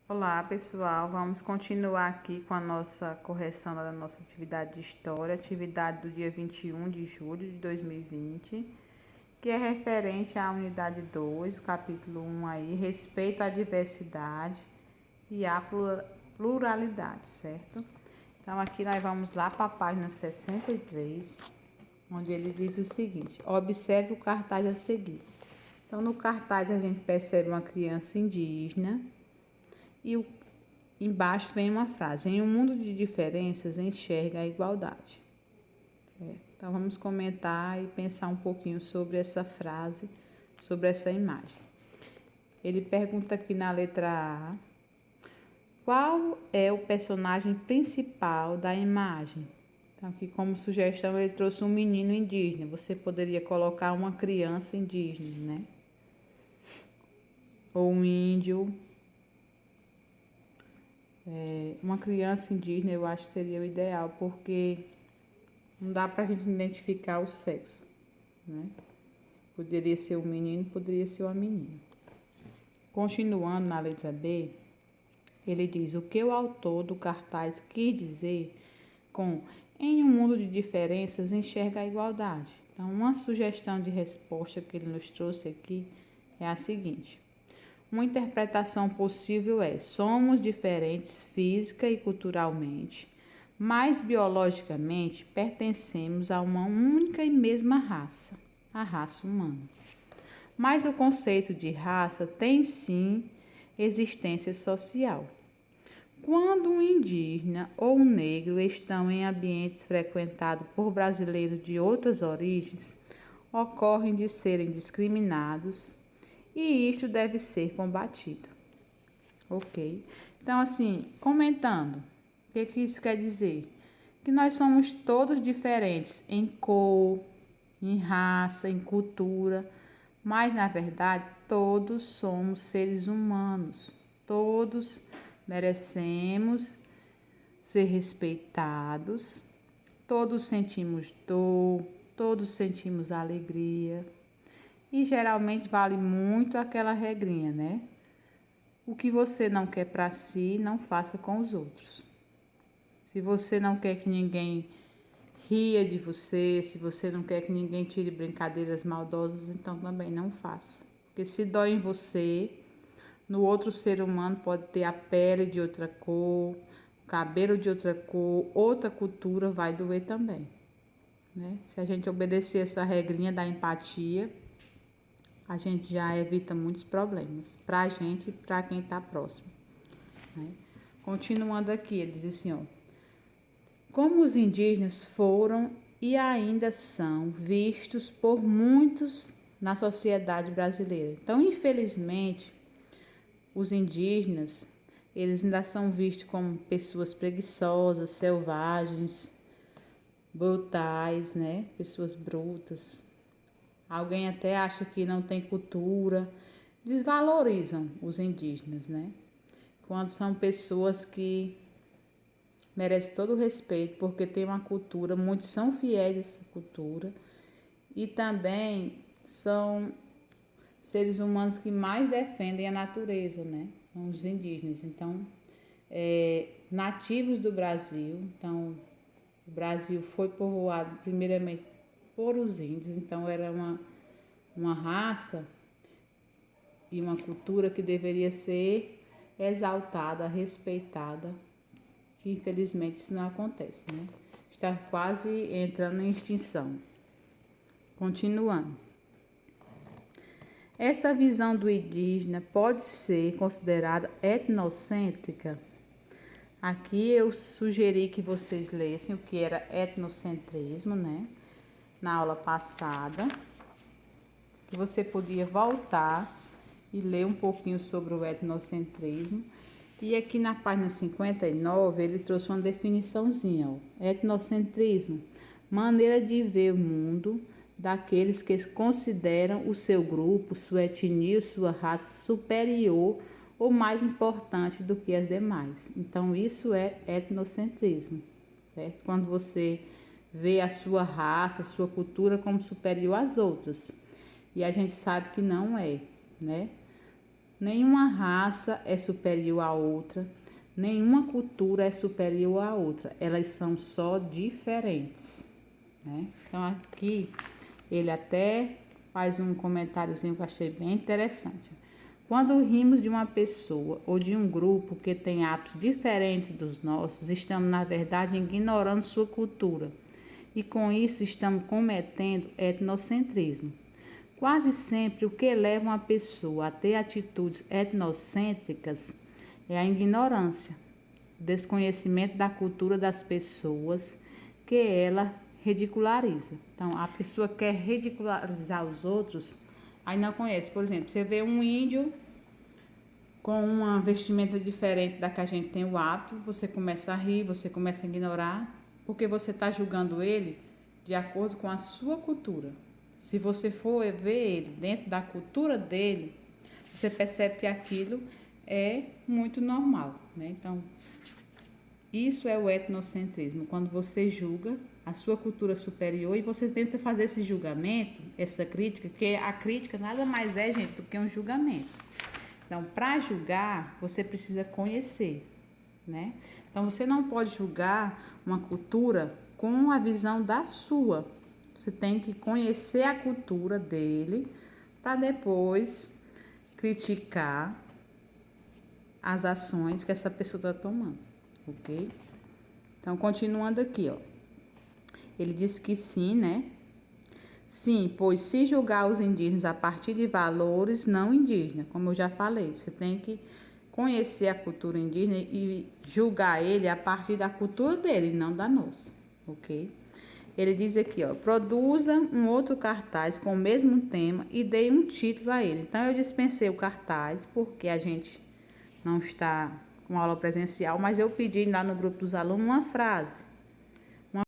Olá pessoal, vamos continuar aqui com a nossa correção da nossa atividade de história, atividade do dia 21 de julho de 2020, que é referente à unidade 2, o capítulo 1 aí, respeito à diversidade e à pluralidade, certo? Então aqui nós vamos lá para a página 63, onde ele diz o seguinte: observe o cartaz a seguir. Então no cartaz a gente percebe uma criança indígena e embaixo vem uma frase: em um mundo de diferenças, enxerga a igualdade. Então vamos comentar e pensar um pouquinho sobre essa frase, sobre essa imagem. Ele pergunta aqui na letra A: qual é o personagem principal da imagem? Então aqui como sugestão ele trouxe um menino indígena. Você poderia colocar uma criança indígena, né? Ou um índio. Uma criança indígena eu acho que seria o ideal, porque não dá pra gente identificar o sexo, né? Poderia ser um menino, poderia ser uma menina. Continuando na letra B, ele diz: o que o autor do cartaz quis dizer com em um mundo de diferenças enxerga a igualdade. Então, uma sugestão de resposta que ele nos trouxe aqui é a seguinte: uma interpretação possível é: somos diferentes física e culturalmente, mas biologicamente pertencemos a uma única e mesma raça, a raça humana. Mas o conceito de raça tem sim existência social. Quando um indígena ou um negro estão em ambientes frequentados por brasileiros de outras origens, ocorrem de serem discriminados e isto deve ser combatido. Ok? Então, assim, comentando, o que isso quer dizer? Que nós somos todos diferentes em cor, em raça, em cultura, mas na verdade todos somos seres humanos, todos merecemos ser respeitados, todos sentimos dor, todos sentimos alegria e geralmente vale muito aquela regrinha, né? O que você não quer para si, não faça com os outros. Se você não quer que ninguém ria de você, se você não quer que ninguém tire brincadeiras maldosas, então também não faça. Porque se dói em você, no outro ser humano pode ter a pele de outra cor, o cabelo de outra cor, outra cultura vai doer também, né? Se a gente obedecer essa regrinha da empatia, a gente já evita muitos problemas para a gente e para quem está próximo, né? Continuando aqui, ele diz assim, ó: como os indígenas foram e ainda são vistos por muitos na sociedade brasileira. Então, infelizmente, os indígenas, eles ainda são vistos como pessoas preguiçosas, selvagens, brutais, né? Pessoas brutas. Alguém até acha que não tem cultura, desvalorizam os indígenas, né? Quando são pessoas que merecem todo o respeito, porque tem uma cultura, muitos são fiéis a essa cultura e também são seres humanos que mais defendem a natureza, né? São os indígenas. Então, nativos do Brasil, então o Brasil foi povoado primeiramente por os índios, então era uma raça e uma cultura que deveria ser exaltada, respeitada, que infelizmente isso não acontece, né? Está quase entrando em extinção. Continuando. Essa visão do indígena pode ser considerada etnocêntrica. Aqui eu sugeri que vocês lessem o que era etnocentrismo, né? Na aula passada. Você podia voltar e ler um pouquinho sobre o etnocentrismo. E aqui na página 59 ele trouxe uma definiçãozinha, ó. Etnocentrismo, maneira de ver o mundo daqueles que consideram o seu grupo, sua etnia, sua raça superior ou mais importante do que as demais. Então isso é etnocentrismo, certo? Quando você vê a sua raça, a sua cultura como superior às outras. E a gente sabe que não é, né? Nenhuma raça é superior à outra, nenhuma cultura é superior à outra, elas são só diferentes, né? Então aqui ele até faz um comentáriozinho que eu achei bem interessante. Quando rimos de uma pessoa ou de um grupo que tem hábitos diferentes dos nossos, estamos na verdade ignorando sua cultura e com isso estamos cometendo etnocentrismo. Quase sempre o que leva uma pessoa a ter atitudes etnocêntricas é a ignorância, o desconhecimento da cultura das pessoas que ela ridiculariza. Então, a pessoa quer ridicularizar os outros, aí não conhece. Por exemplo, você vê um índio com uma vestimenta diferente da que a gente tem o hábito, você começa a rir, você começa a ignorar, porque você está julgando ele de acordo com a sua cultura. Se você for ver ele dentro da cultura dele, você percebe que aquilo é muito normal, né? Então, isso é o etnocentrismo, quando você julga a sua cultura superior e você tenta fazer esse julgamento, essa crítica, porque a crítica nada mais é, gente, do que um julgamento. Então, para julgar, você precisa conhecer, né? Então, você não pode julgar uma cultura com a visão da sua. Você tem que conhecer a cultura dele para depois criticar as ações que essa pessoa está tomando, ok? Então, continuando aqui, ó. Ele disse que sim, né? Sim, pois se julgar os indígenas a partir de valores não indígenas, como eu já falei, você tem que conhecer a cultura indígena e julgar ele a partir da cultura dele, não da nossa, ok? Ele diz aqui, ó, produza um outro cartaz com o mesmo tema e dê um título a ele. Então, eu dispensei o cartaz porque a gente não está com aula presencial, mas eu pedi lá no grupo dos alunos uma frase,